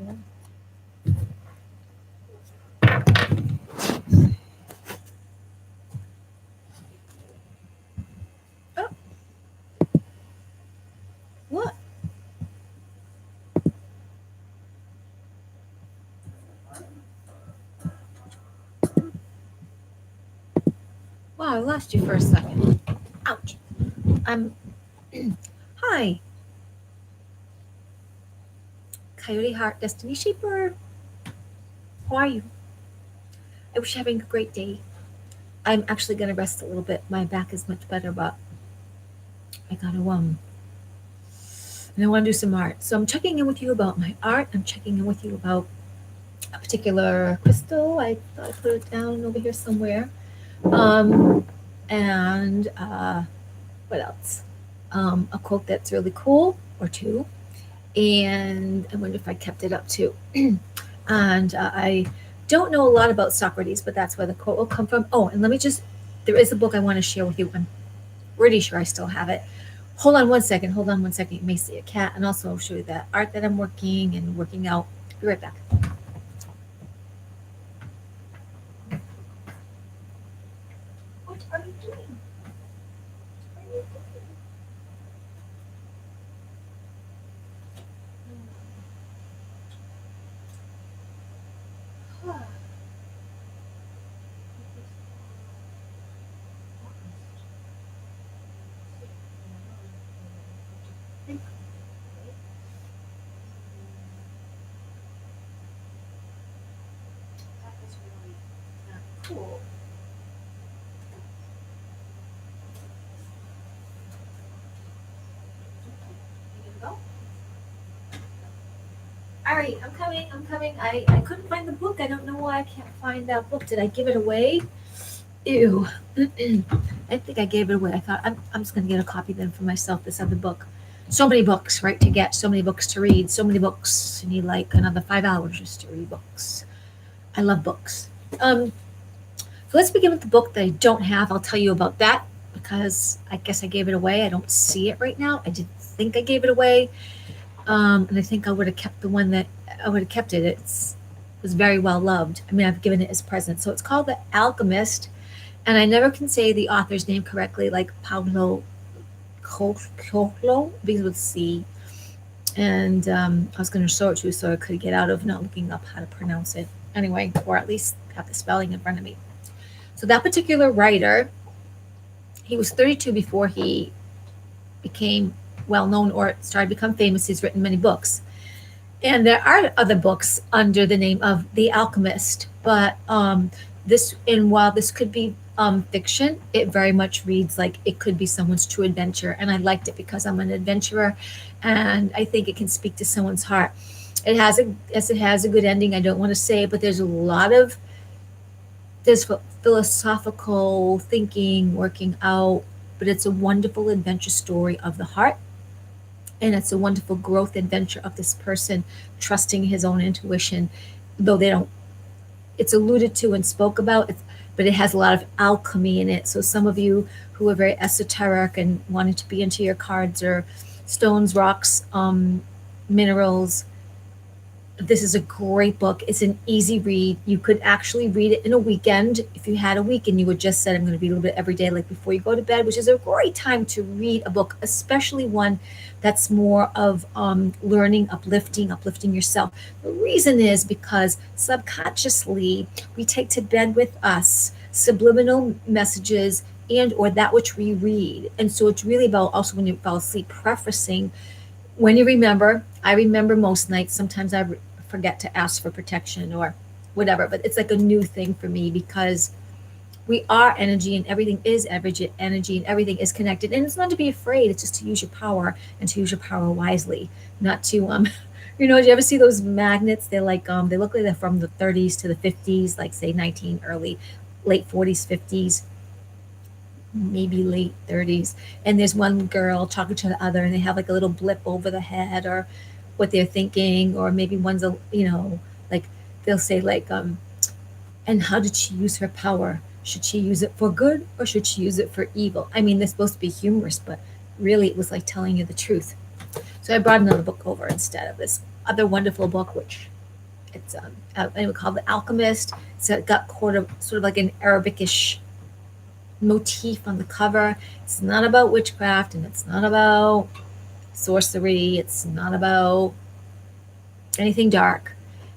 Oh, what? Wow, I lost you for a second. Ouch. I'm. Hi, Coyote Heart Destiny Shaper. How are you? I wish you're having a great day. I'm actually gonna rest a little bit. My back is much better, but I gotta and I want to do some art. So I'm checking in with you about my art. I'm checking in with you about a particular crystal. I thought I put it down over here somewhere. Um, and what else? A quote that's really cool, or two. And I wonder if I kept it up too. And I don't know a lot about Socrates, but that's where the quote will come from. Oh, and let me just, there is a book I want to share with you. I'm pretty sure I still have it. Hold on one second. Hold on one second. You may see a cat, and also I'll show you that art that I'm working out. Be right back. What are you doing? What are you doing? That is really cool. You gonna go? All right, I'm coming. I'm coming. I couldn't find the book. I don't know why I can't find that book. Did I give it away? Ew. I think I gave it away. I thought I'm just going to get a copy then for myself, this other book. So many books, right, to get, so many books to read, so many books. You need like another 5 hours just to read books. I love books. So let's begin with the book that I don't have. I'll tell you about that because I guess I gave it away. I don't see it right now. I didn't think I gave it away. And I think I would have kept the one that I would have kept it. It was very well loved. I mean, I've given it as present. So it's called The Alchemist, and I never can say the author's name correctly, like Paulo Coelho, begins with C. And I was going to show it to you so I could get out of not looking up how to pronounce it. Anyway, or at least have the spelling in front of me. So that particular writer, he was 32 before he became well known or started to become famous. He's written many books. And there are other books under the name of The Alchemist, but while this could be fiction, it very much reads like it could be someone's true adventure. And I liked it because I'm an adventurer, and I think it can speak to someone's heart. It has a good ending. I don't want to say it, but there's philosophical thinking, working out, but it's a wonderful adventure story of the heart. And it's a wonderful growth adventure of this person trusting his own intuition, though they don't, it's alluded to and spoke about, but it has a lot of alchemy in it. So some of you who are very esoteric and wanting to be into your cards or stones, rocks, minerals, this is a great book. It's an easy read. You could actually read it in a weekend. If you had a week and you would just said, I'm going to read a little bit every day, like before you go to bed, which is a great time to read a book, especially one that's more of learning, uplifting yourself. The reason is because subconsciously we take to bed with us subliminal messages and or that which we read. And so it's really about also when you fall asleep, prefacing when you remember. I remember most nights. Sometimes I forget to ask for protection or whatever, but it's like a new thing for me because we are energy and everything is energy and everything is connected. And it's not to be afraid, it's just to use your power and to use your power wisely, not to do you ever see those magnets? They're like they look like they're from the 30s to the 50s, like say late 40s, 50s, maybe late 30s. And there's one girl talking to the other and they have like a little blip over the head or what they're thinking, or maybe one's like they'll say like and how did she use her power? Should she use it for good or should she use it for evil? I mean, they're supposed to be humorous, but really it was like telling you the truth. So I brought another book over instead of this other wonderful book, which it's anyway, called The Alchemist. It's got sort of like an Arabicish motif on the cover. It's not about witchcraft, and it's not about sorcery. It's not about anything dark.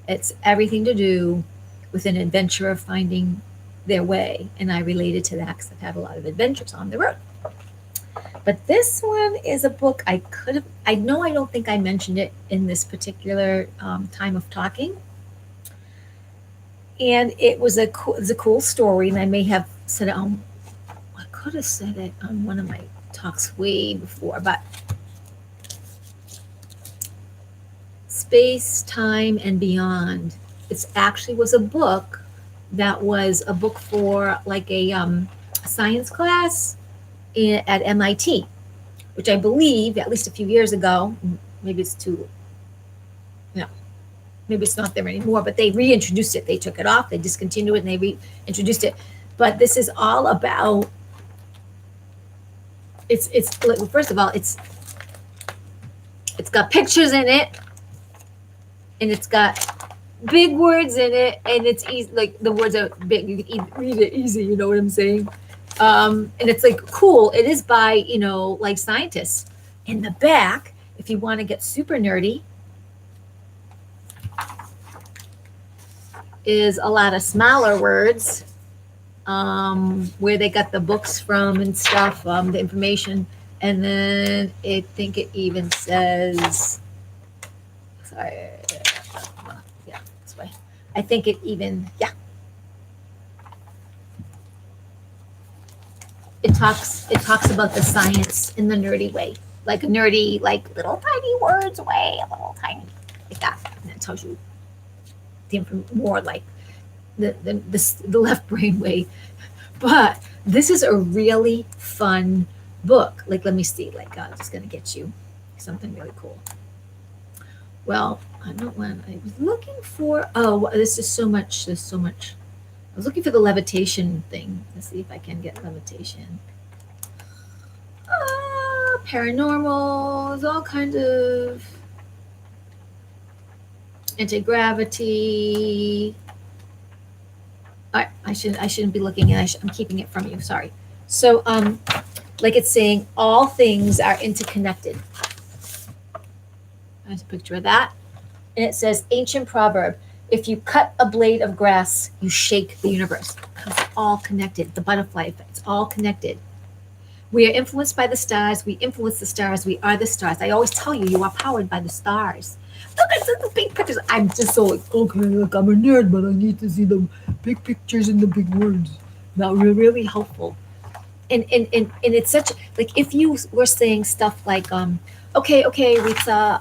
It's everything to do with an adventurer finding their way. And I related to that because I've had a lot of adventures on the road. But this one is a book I know I don't think I mentioned it in this particular time of talking. And it was a cool story, and I may have said it on, I could have said it on one of my talks way before, but Space, Time, and Beyond. It actually was a book that was a book for like a science class at MIT, which I believe, at least a few years ago, maybe it's too, no, maybe it's not there anymore, but they reintroduced it. They took it off, they discontinued it, and they reintroduced it. But this is all about, it's first of all, it's got pictures in it, and it's got big words in it, and it's easy, like the words are big, you can read it easy, you know what I'm saying? And it's like cool. It is by, like scientists. In the back, if you want to get super nerdy, is a lot of smaller words, where they got the books from and stuff, the information. And then I think it even says, sorry, yeah, this way. I think it even, yeah. It talks about the science in the nerdy way, like a nerdy, like little tiny words way, a little tiny, like that. And it tells you the more like the left brain way. But this is a really fun book. Like, let me see. Like, I'm just gonna get you something really cool. Well, I don't when I was looking for. Oh, this is so much. There's so much. I was looking for the levitation thing. Let's see if I can get levitation. Paranormal, there's all kinds of anti-gravity. All right, I shouldn't be looking at it. I'm keeping it from you. Sorry. So, like it's saying, all things are interconnected. There's a picture of that, and it says, ancient proverb: if you cut a blade of grass, you shake the universe. It's all connected. The butterfly effect, it's all connected. We are influenced by the stars. We influence the stars. We are the stars. I always tell you, you are powered by the stars. Look at the big pictures. I'm just so like, okay, look, I'm a nerd, but I need to see the big pictures and the big words. That were really helpful. And it's such, like, if you were saying stuff like, okay, Rita,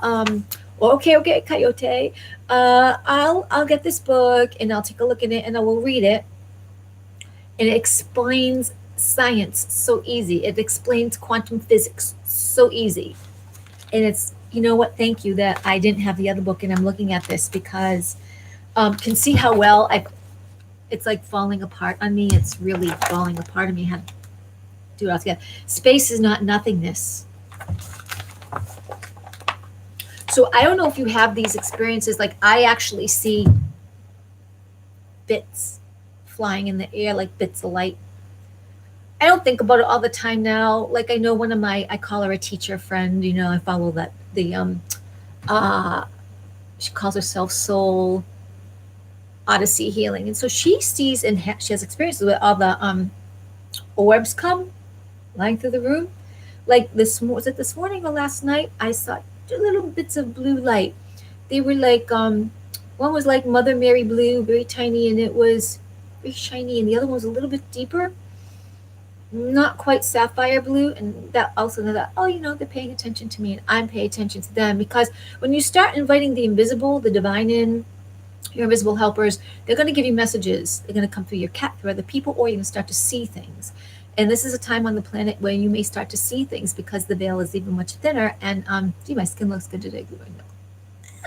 or okay, Coyote, I'll get this book and I'll take a look at it and I will read it. And it explains science so easy. It explains quantum physics so easy. And it's, you know what, thank you that I didn't have the other book and I'm looking at this because can see how well it's like falling apart on me. It's really falling apart on me. I had to do it all together. Space is not nothingness. So I don't know if you have these experiences. Like, I actually see bits flying in the air, like bits of light. I don't think about it all the time now. Like, I know one of I call her a teacher friend, I follow that, she calls herself Soul Odyssey Healing. And so she sees and she has experiences with all the orbs come lying through the room. Like was it this morning or last night? I saw little bits of blue light. They were like, one was like Mother Mary blue, very tiny, and it was very shiny. And the other one was a little bit deeper, not quite sapphire blue. And that also know that, they're paying attention to me and I'm paying attention to them. Because when you start inviting the invisible, the divine in, your invisible helpers, they're going to give you messages. They're going to come through your cat, through other people, or you're going to start to see things. And this is a time on the planet where you may start to see things because the veil is even much thinner. And see, my skin looks good today.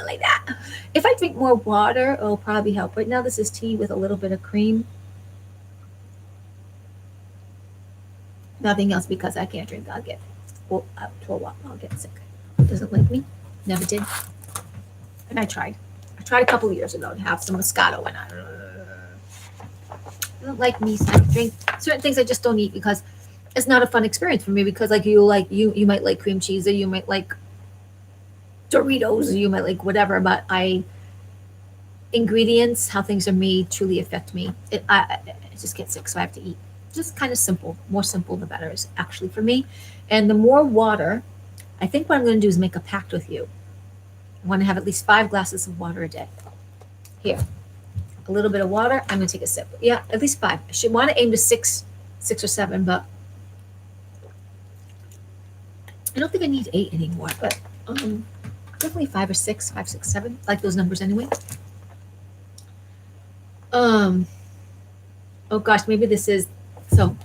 Like that. If I drink more water, it'll probably help. Right now, this is tea with a little bit of cream. Nothing else because I can't drink. I'll get, I'll get sick. Doesn't like me. Never did. And I tried a couple of years ago to have some Moscato, and I don't like me. So I drink certain things I just don't eat because it's not a fun experience for me. Because you might like cream cheese, or you might like Doritos, or you might like whatever. But ingredients, how things are made, truly affect me. I just get sick, so I have to eat. Just kind of simple. More simple, the better is actually for me. And the more water, I think what I'm going to do is make a pact with you. I want to have at least 5 glasses of water a day. Here, a little bit of water. I'm going to take a sip. Yeah, at least 5. I should want to aim to 6 or 7, but I don't think I need 8 anymore. But definitely 5 or 6, 5, 6, 7. I like those numbers anyway. Oh gosh, maybe this is so.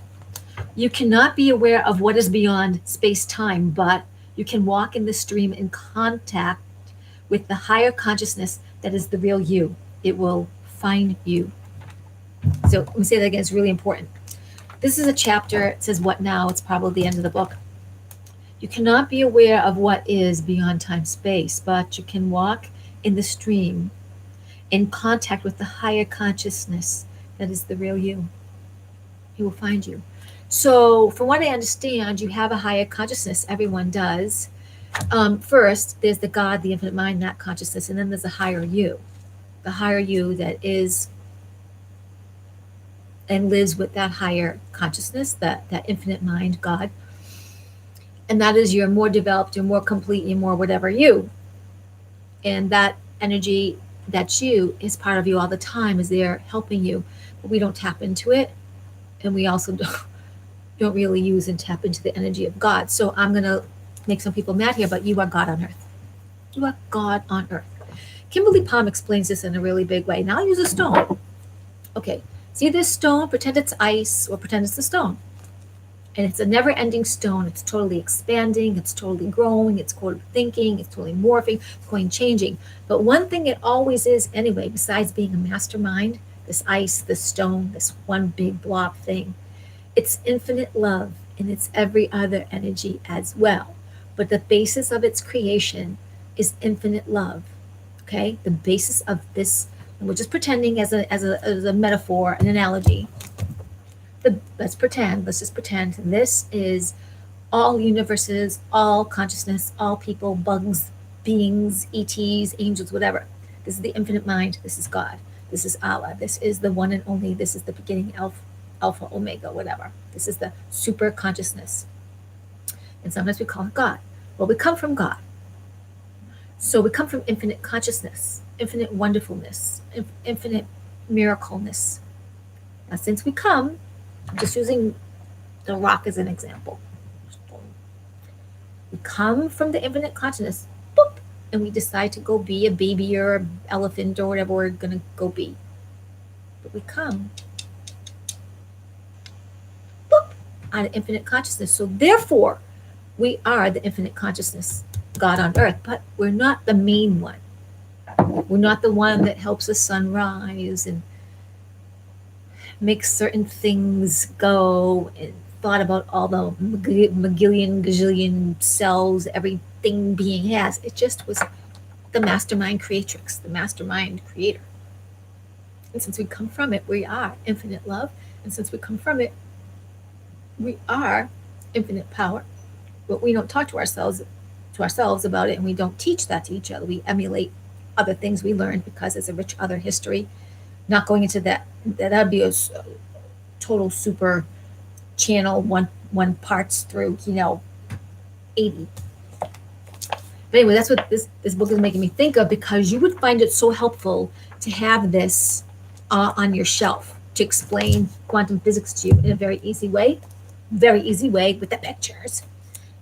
You cannot be aware of what is beyond space-time, but you can walk in the stream in contact with the higher consciousness that is the real you. It will find you. So let me say that again, it's really important. This is a chapter, it says what now? It's probably the end of the book. You cannot be aware of what is beyond time space, but you can walk in the stream in contact with the higher consciousness that is the real you. He will find you. So from what I understand, you have a higher consciousness. Everyone does. First, there's the God, the infinite mind, that consciousness, and then there's a higher you. The higher you that is and lives with that higher consciousness, that infinite mind, God. And that is your more developed, your more complete, your more whatever you. And that energy, that you, is part of you all the time, is there helping you. But we don't tap into it. And we also don't really use and tap into the energy of God. So I'm going to make some people mad here, but you are God on earth. You are God on earth. Kimberly Palm explains this in a really big way. Now I'll use a stone. Okay, see this stone? Pretend it's ice, or pretend it's a stone. And it's a never-ending stone. It's totally expanding. It's totally growing. It's totally thinking. It's totally morphing. It's going changing. But one thing it always is anyway, besides being a mastermind, this ice, this stone, this one big blob thing, it's infinite love, and it's every other energy as well. But the basis of its creation is infinite love. Okay, the basis of this, and we're just pretending as a metaphor, an analogy. Let's just pretend this is all universes, all consciousness, all people, bugs, beings, ETs, angels, whatever. This is the infinite mind. This is God. This is Allah. This is the one and only. This is the beginning, alpha, omega, whatever. This is the super consciousness. And sometimes we call it God. Well, we come from God. So we come from infinite consciousness, infinite wonderfulness, infinite miracleness. Now, since we come, I'm just using the rock as an example. We come from the infinite consciousness, boop, and we decide to go be a baby or an elephant or whatever we're going to go be. But we come, boop, out of infinite consciousness. So therefore, we are the infinite consciousness, God on earth, but we're not the main one. We're not the one that helps the sun rise and makes certain things go, and thought about all the gazillion cells everything being has. It just was the mastermind creatrix, the mastermind creator. And since we come from it, we are infinite love. And since we come from it, we are infinite power. But we don't talk to ourselves about it, and we don't teach that to each other. We emulate other things we learned because there's a rich other history. Not going into that would be a total super channel, one parts through 80. But anyway, that's what this book is making me think of, because you would find it so helpful to have this on your shelf to explain quantum physics to you in a very easy way with the pictures.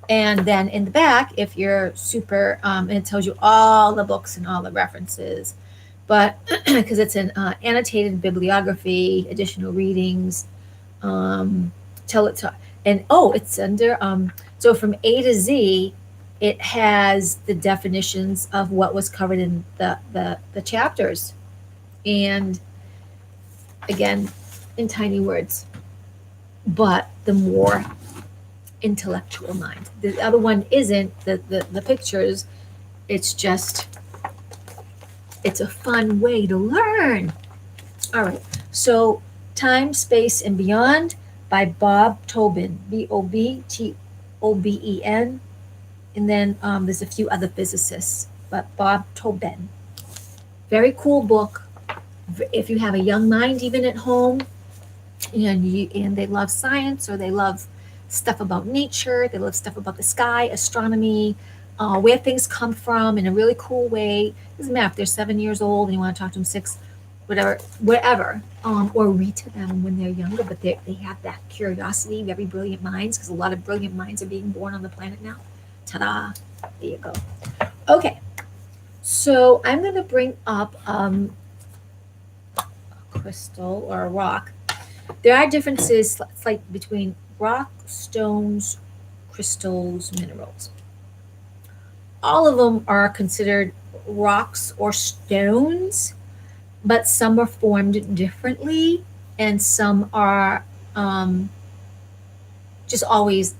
And then in the back, if you're super, and it tells you all the books and all the references, but because it's an annotated bibliography, additional readings, and it's under, so from A to Z, it has the definitions of what was covered in the chapters. And again, in tiny words, but the more intellectual mind. The other one isn't the pictures. It's just It's a fun way to learn. All right, so Time, Space, and Beyond by Bob Tobin, Bobtoben. And then there's a few other physicists, but Bob Tobin. Very cool book. If you have a young mind, even at home, and they love science or they love stuff about nature, they love stuff about the sky, astronomy, where things come from in a really cool way. Doesn't matter if they're 7 years old and you want to talk to them six, whatever, wherever, or read to them when they're younger, but they have that curiosity, very brilliant minds, because a lot of brilliant minds are being born on the planet now. Ta-da! There you go. Okay, so I'm going to bring up a crystal or a rock. There are differences like between rock, stones, crystals, minerals. All of them are considered rocks or stones, but some are formed differently, and some are just always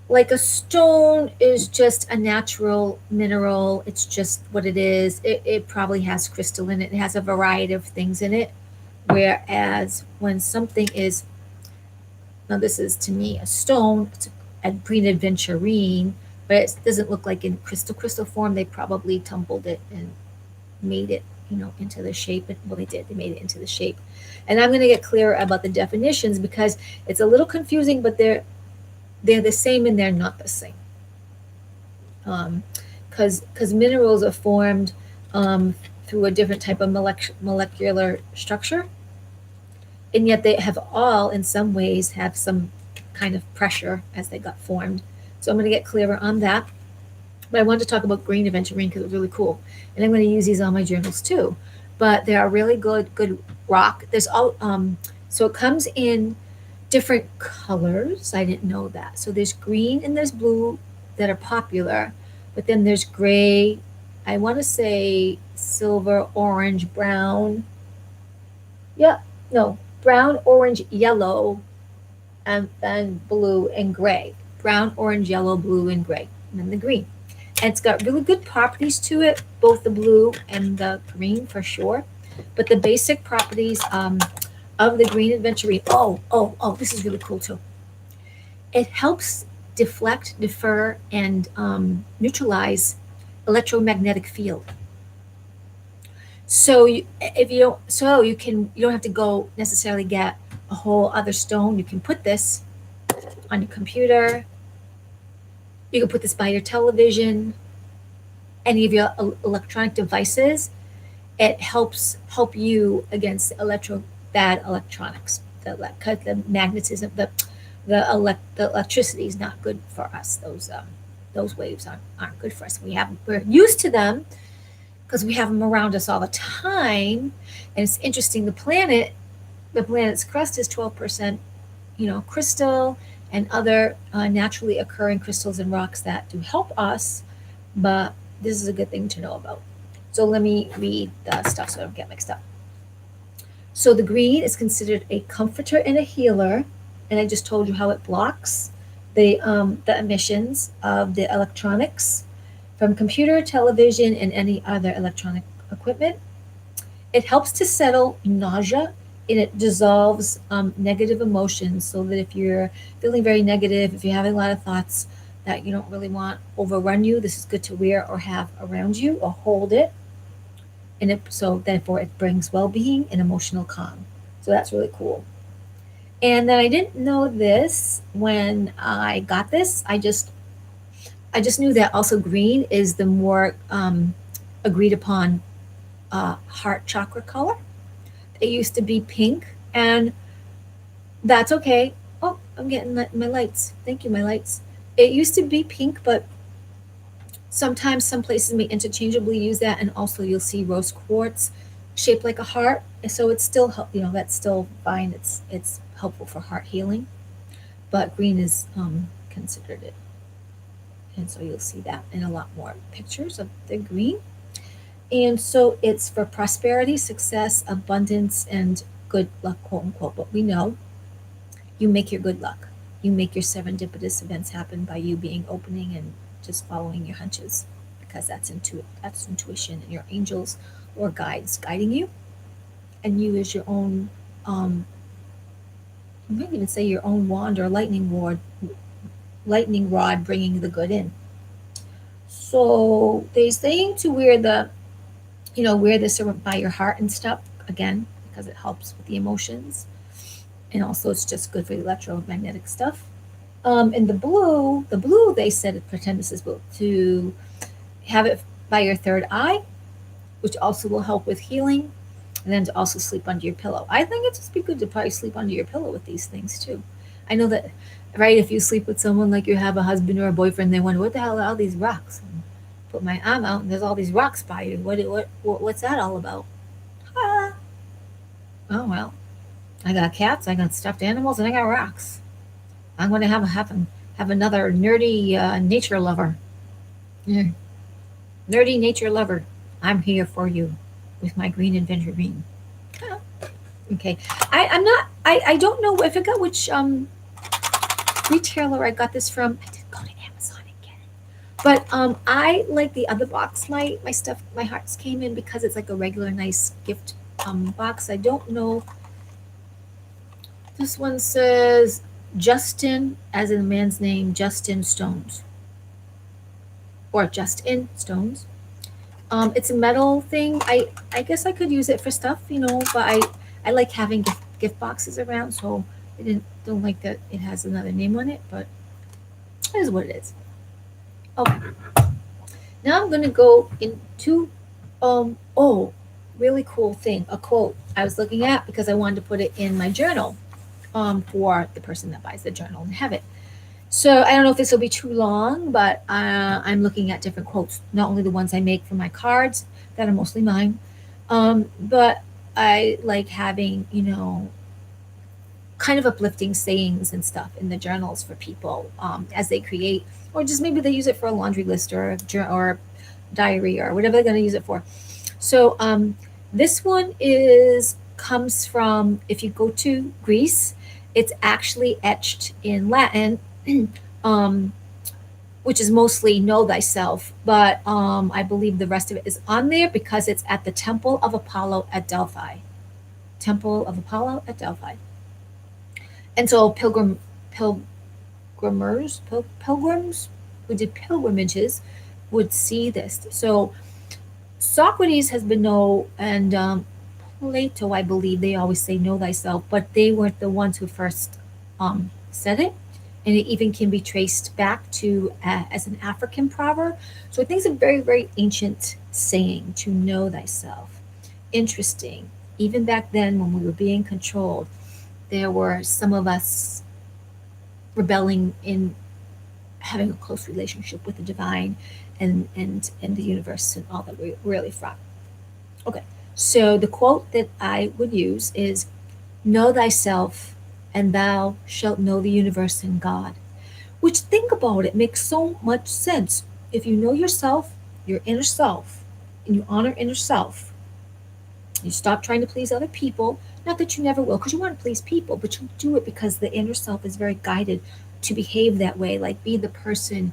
like a stone is just a natural mineral. It's just what it is. It probably has crystal in it. It has a variety of things in it. Whereas when something is, now this is to me a stone, it's a green aventurine, but it doesn't look like in crystal form. They probably tumbled it and made it, into the shape. Well, they did. They made it into the shape. And I'm going to get clearer about the definitions because it's a little confusing, but they're the same and they're not the same. Because minerals are formed through a different type of molecular structure, and yet they have all, in some ways, have some kind of pressure as they got formed. So I'm going to get clearer on that. But I wanted to talk about green aventurine because it was really cool, and I'm going to use these on my journals too. But they are really good rock. There's all so it comes in different colors. I didn't know that. So there's green and there's blue that are popular, but then there's gray. I want to say silver, orange, brown. Yeah, no, brown, orange, yellow, and then blue and gray. Brown, orange, yellow, blue, and gray, and then the green. And it's got really good properties to it, both the blue and the green for sure. But the basic properties of the green aventurine. This is really cool too. It helps deflect, defer, and neutralize electromagnetic field. So if you don't, you don't have to go necessarily get a whole other stone. You can put this on your computer. You can put this by your television, any of your electronic devices. It helps you against bad electronics. The magnetism, the electricity is not good for us. Those waves aren't good for us. We're used to them because we have them around us all the time. And it's interesting. The planet's crust is 12%, crystal and other naturally occurring crystals and rocks that do help us. But this is a good thing to know about. So let me read the stuff so I don't get mixed up. So the green is considered a comforter and a healer, and I just told you how it blocks the emissions of the electronics from computer, television, and any other electronic equipment. It helps to settle nausea, and it dissolves negative emotions, so that if you're feeling very negative, if you're having a lot of thoughts that you don't really want overrun you, this is good to wear or have around you or hold it. And so therefore it brings well-being and emotional calm. So that's really cool. And then I didn't know this when I got this. I just knew that also green is the more agreed upon heart chakra color. It used to be pink, and that's okay. Oh, I'm getting my lights. Thank you, my lights. It used to be pink, but sometimes some places may interchangeably use that, and also you'll see rose quartz shaped like a heart. So it's still, that's still fine. It's helpful for heart healing, but green is considered it. And so you'll see that in a lot more pictures of the green. And so it's for prosperity, success, abundance, and good luck, quote unquote. But we know you make your good luck. You make your serendipitous events happen by you being opening and just following your hunches. because that's intuition and your angels or guides guiding you, and you as your own, um, you might even say your own wand or lightning rod bringing the good in. So they're saying to wear wear this by your heart and stuff again because it helps with the emotions, and also it's just good for the electromagnetic stuff. And the blue they said, pretend this is blue, to have it by your third eye, which also will help with healing, and then to also sleep under your pillow. I think it'd just be good to probably sleep under your pillow with these things too. I know that, right? If you sleep with someone, like you have a husband or a boyfriend, they wonder what the hell are all these rocks. And put my arm out, and there's all these rocks by you. What's that all about? Ah, oh well. I got cats, I got stuffed animals, and I got rocks. I'm going to have another nerdy nature lover. Yeah. Nerdy nature lover. I'm here for you with my green adventurine. Ah, okay. I'm not. I don't know. I forgot which retailer I got this from. I did go to Amazon and get it. But I like the other box. My stuff, my hearts came in because it's like a regular nice gift box. I don't know. This one says Justin, as in the man's name, Justin Stones, or Justin Stones. It's a metal thing. I guess I could use it for stuff, but I like having gift boxes around, so I don't like that it has another name on it, but it is what it is. Okay. Now I'm gonna go into really cool thing, a quote I was looking at because I wanted to put it in my journal for the person that buys the journal and have it. So I don't know if this will be too long, but I'm looking at different quotes, not only the ones I make for my cards that are mostly mine, but I like having, kind of uplifting sayings and stuff in the journals for people as they create, or just maybe they use it for a laundry list or diary or whatever they're going to use it for. So this one comes from, if you go to Greece, it's actually etched in Latin, um, which is mostly know thyself, but I believe the rest of it is on there because it's at the Temple of Apollo at Delphi. Temple of Apollo at Delphi. And so pilgrims who did pilgrimages would see this. So Socrates has been known, and Plato, I believe, they always say know thyself, but they weren't the ones who first said it. And it even can be traced back to as an African proverb. So I think it's a very, very ancient saying, to know thyself. Interesting. Even back then, when we were being controlled, there were some of us rebelling in having a close relationship with the divine and the universe and all that we're really from. Okay, so the quote that I would use is, know thyself, and thou shalt know the universe and God. Which, think about it, makes so much sense. If you know yourself, your inner self, and you honor inner self, you stop trying to please other people. Not that you never will, because you want to please people, but you do it because the inner self is very guided to behave that way. Like, be the person,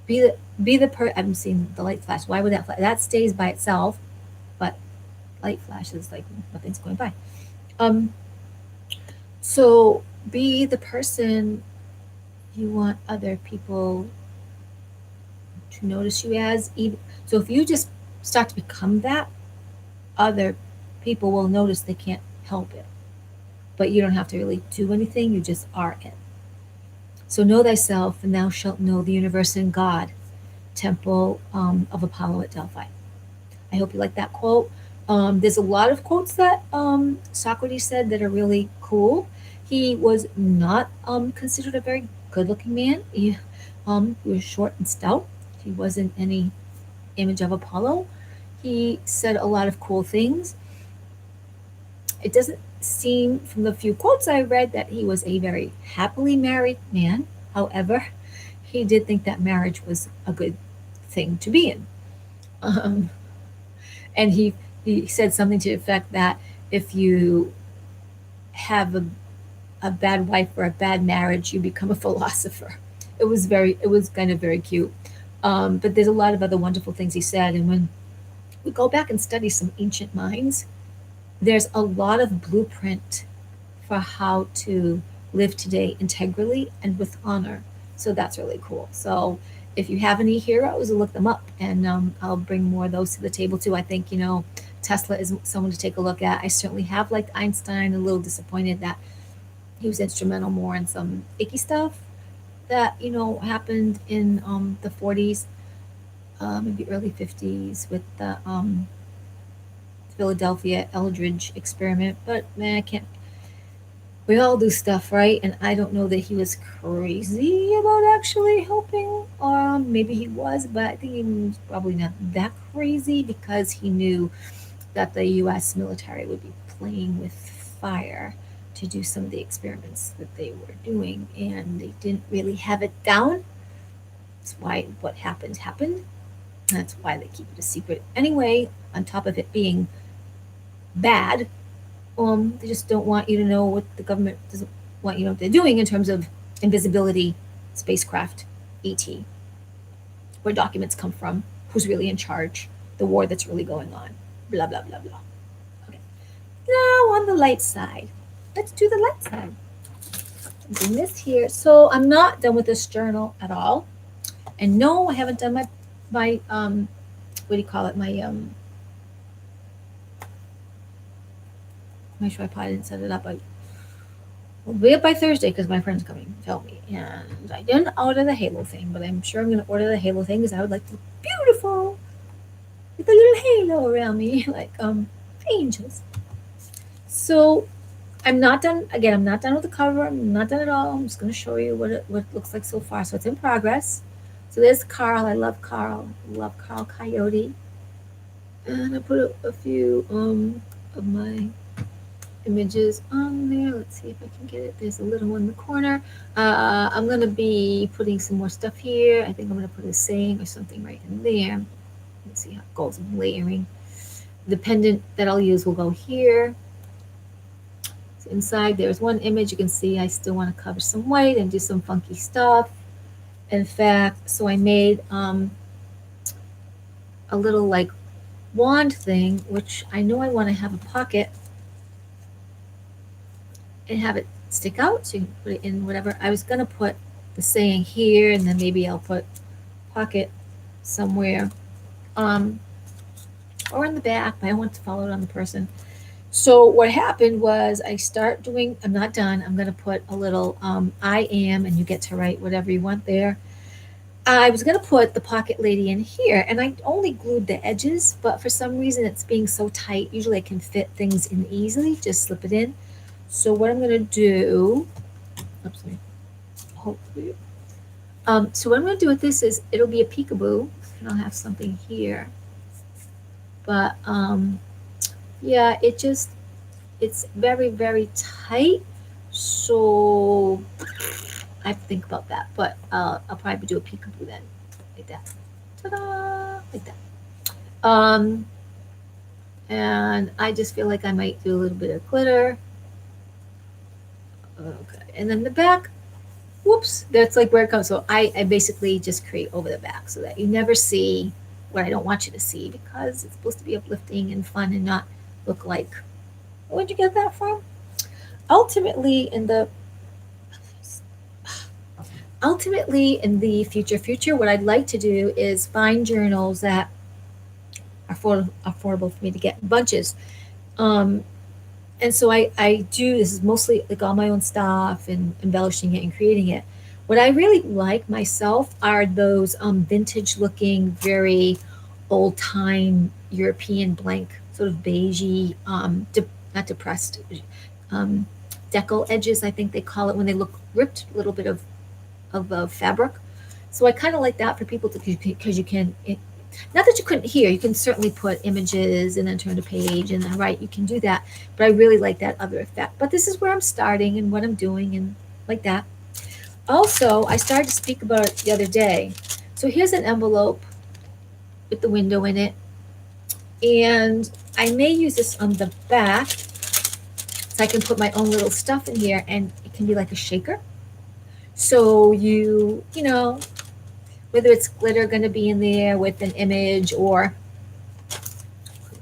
I'm seeing the light flash. Why would that flash? That stays by itself, but light flashes like nothing's going by. So be the person you want other people to notice you as. So if you just start to become that, other people will notice. They can't help it. But you don't have to really do anything, you just are it. So know thyself, and thou shalt know the universe and God. Temple of Apollo at Delphi. I hope you like that quote. There's a lot of quotes that Socrates said that are really cool. He was not considered a very good-looking man. He was short and stout. He wasn't any image of Apollo. He said a lot of cool things. It doesn't seem from the few quotes I read that he was a very happily married man. However, he did think that marriage was a good thing to be in. And he said something to the effect that if you have a bad wife or a bad marriage, you become a philosopher. It was kind of very cute. But there's a lot of other wonderful things he said. And when we go back and study some ancient minds, there's a lot of blueprint for how to live today integrally and with honor. So that's really cool. So if you have any heroes, look them up, and I'll bring more of those to the table too. I think Tesla is someone to take a look at. I certainly have liked Einstein. A little disappointed that he was instrumental more in some icky stuff that happened in the 40s, maybe early 50s with the Philadelphia Eldridge experiment. But man, I can't. We all do stuff, right? And I don't know that he was crazy about actually helping, or maybe he was, but I think he was probably not that crazy because he knew that the U.S. military would be playing with fire to do some of the experiments that they were doing, and they didn't really have it down. That's why what happened happened. That's why they keep it a secret anyway. On top of it being bad, they just don't want you to know what the government doesn't want you to know what they're doing in terms of invisibility, spacecraft, ET, where documents come from, who's really in charge, the war that's really going on, blah, blah, blah, blah. Okay. Now on the light side, let's do the light side. I'm doing this here. So I'm not done with this journal at all. And no, I haven't done my what do you call it? My tripod. I didn't set it up. We'll be up by Thursday because my friend's coming to help me. And I didn't order the halo thing, but I'm sure I'm going to order the halo thing because I would like to look beautiful with a little halo around me, like angels. So I'm not done. Again, I'm not done with the cover. I'm not done at all. I'm just going to show you what it looks like so far. So it's in progress. So there's Carl. I love Carl. I love Carl Coyote. And I put a few of my images on there. Let's see if I can get it. There's a little one in the corner. I'm going to be putting some more stuff here. I think I'm going to put a saying or something right in there. Let's see how it goes. I'm layering. The pendant that I'll use will go here. So inside there's one image. You can see I still want to cover some white and do some funky stuff. In fact, so I made a little like wand thing, which I know I want to have a pocket and have it stick out, so you can put it in whatever. I was gonna put the saying here, and then maybe I'll put pocket somewhere, or in the back, but I want to follow it on the person. So what happened was I start doing, I'm not done, I'm gonna put a little I am, and you get to write whatever you want there. I was gonna put the pocket lady in here, and I only glued the edges, but for some reason it's being so tight. Usually I can fit things in easily, just slip it in. So what I'm gonna do, oops, hopefully, so what I'm gonna do with this is it'll be a peekaboo, and I'll have something here. But yeah, it's very, very tight. So I have to think about that, but I'll probably do a peekaboo then, like that. Ta-da! Like that. And I just feel like I might do a little bit of glitter. Okay, and then the back, whoops, that's like where it comes. So I basically just create over the back so that you never see what I don't want you to see, because it's supposed to be uplifting and fun and not look like, where'd you get that from? Ultimately in the future, what I'd like to do is find journals that are affordable for me to get in bunches. And so I do, this is mostly like all my own stuff and embellishing it and creating it. What I really like myself are those vintage looking, very old time European blank, sort of beigey, not depressed, decal edges, I think they call it, when they look ripped, a little bit of fabric. So I kind of like that for people to, because you can, not that you couldn't hear, you can certainly put images and then turn the page and then write, you can do that, but I really like that other effect. But this is where I'm starting and what I'm doing and like that. Also, I started to speak about it the other day. So here's an envelope with the window in it, and I may use this on the back so I can put my own little stuff in here, and it can be like a shaker. So you know, whether it's glitter going to be in there with an image, or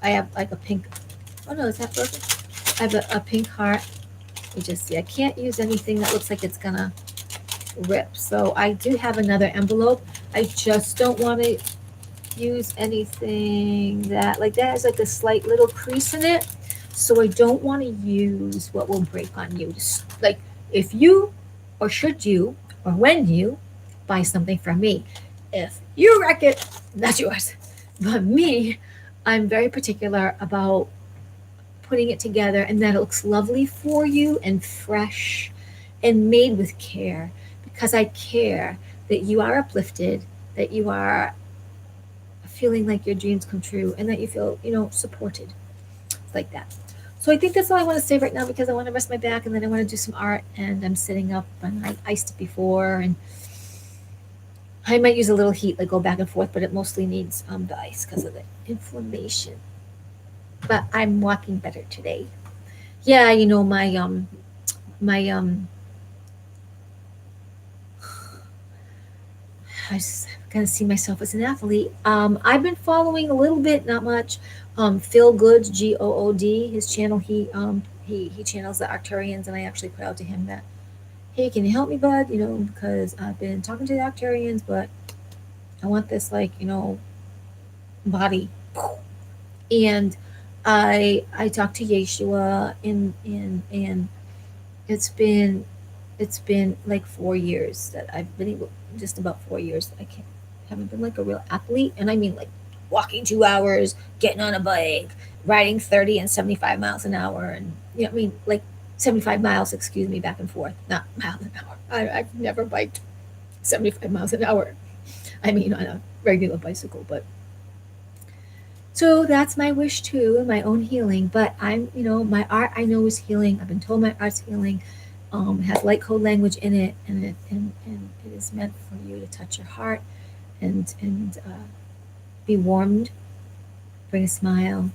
I have like a pink, oh no, is that broken? I have a pink heart. You just see, I can't use anything that looks like it's gonna rip. So I do have another envelope. I just don't want to use anything that, like that has like a slight little crease in it. So I don't want to use what will break on you. Like if you, or should you, or when you buy something from me, if you wreck it, that's yours. But me, I'm very particular about putting it together and that it looks lovely for you and fresh and made with care, because I care that you are uplifted, that you are feeling like your dreams come true, and that you feel, supported like that. So I think that's all I want to say right now, because I want to rest my back and then I want to do some art, and I'm sitting up and I iced it before, and I might use a little heat, like go back and forth, but it mostly needs the ice because of the inflammation. But I'm walking better today. Yeah, my I just kind of see myself as an athlete. I've been following a little bit, not much. Phil Good, Good, his channel. He channels the Arcturians, and I actually put out to him that, hey, can you help me, bud? Because I've been talking to the Arcturians, but I want this body. And I talked to Yeshua, and it's been like 4 years that I've been able, just about 4 years. I haven't been like a real athlete, and I mean like walking 2 hours, getting on a bike, riding 30 and 75 miles an hour, and I mean like 75 miles, excuse me, back and forth, not miles an hour. I've never biked 75 miles an hour. I mean on a regular bicycle, but so that's my wish too, my own healing. But my art I know is healing. I've been told my art's healing. It has light code language in it, and it is meant for you to touch your heart and be warmed, bring a smile,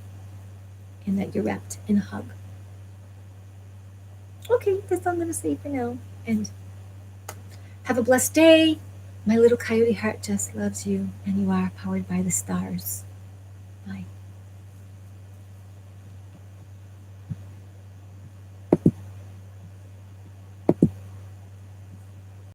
and that you're wrapped in a hug. Okay, that's all I'm going to say for now. And have a blessed day. My little coyote heart just loves you, and you are powered by the stars. Bye.